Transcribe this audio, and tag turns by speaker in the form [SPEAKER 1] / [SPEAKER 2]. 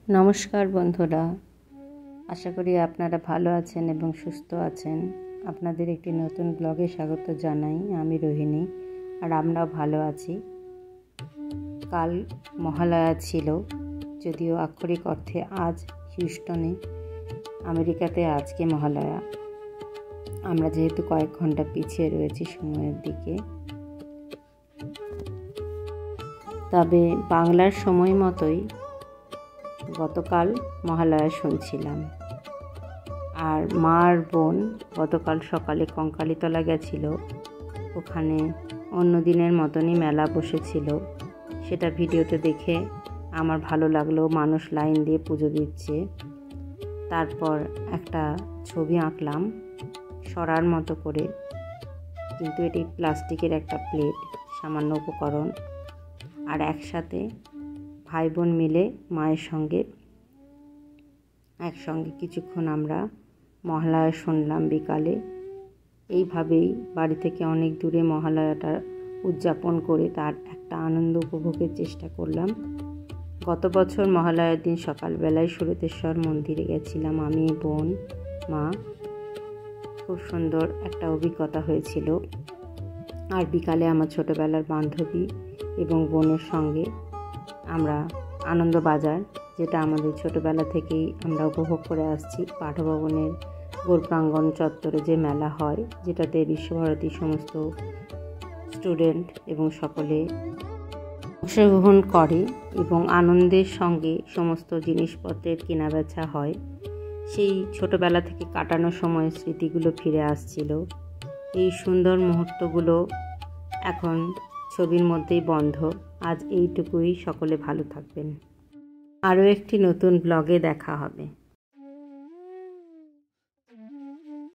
[SPEAKER 1] নমস্কার বন্ধুরা, আশা করি আপনারা ভালো আছেন এবং সুস্থ আছেন। আপনাদের একটি নতুন ব্লগে স্বাগত জানাই। আমি রোহিণী, আর আমরাও ভালো আছি। কাল মহালয়া ছিল, যদিও আক্ষরিক অর্থে আজ হিউস্টনে আমেরিকাতে আজকে মহালয়া। আমরা যেহেতু কয়েক ঘন্টা পিছিয়ে রয়েছি সময়ের দিকে, তবে বাংলার সময় মতোই গতকাল মহালয়া শুনছিলাম। আর মার বোন গতকাল সকালে কঙ্কালীতলা গেছিল, ওখানে অন্য দিনের মতনই মেলা বসেছিল। সেটা ভিডিওতে দেখে আমার ভালো লাগলো, মানুষ লাইন দিয়ে পুজো দিচ্ছে। তারপর একটা ছবি আঁকলাম সরার মতো করে, কিন্তু এটি প্লাস্টিকের একটা প্লেট, সামান্য উপকরণ। আর একসাথে ভাই বোন মিলে মায়ের সঙ্গে একসঙ্গে কিছুক্ষণ আমরা মহালয়া শুনলাম বিকালে। এইভাবেই বাড়ি থেকে অনেক দূরে মহালয়াটা উদযাপন করে তার একটা আনন্দ উপভোগের চেষ্টা করলাম। গত বছর মহালয়ার দিন সকালবেলায় সুরতেশ্বর মন্দিরে গেছিলাম আমি, বোন, মা। খুব সুন্দর একটা অভিজ্ঞতা হয়েছিল। আর বিকালে আমার ছোটোবেলার বান্ধবী এবং বোনের সঙ্গে আমরা আনন্দবাজার, যেটা আমাদের ছোটোবেলা থেকেই আমরা উপভোগ করে আসছি, পাঠভবনের গোল প্রাঙ্গণ চত্বরে যে মেলা হয়, যেটাতে বিশ্বভারতীর সমস্ত স্টুডেন্ট এবং সকলে অংশগ্রহণ করে এবং আনন্দের সঙ্গে সমস্ত জিনিসপত্রের কেনাবেচা হয়। সেই ছোটোবেলা থেকে কাটানো সময়ের স্মৃতিগুলো ফিরে আসছিল। এই সুন্দর মুহূর্তগুলো এখন ছবির মধ্যেই বন্ধ। আজ এইটুকুই। সকলে ভালো থাকবেন। আরও একটি নতুন ব্লগে দেখা হবে।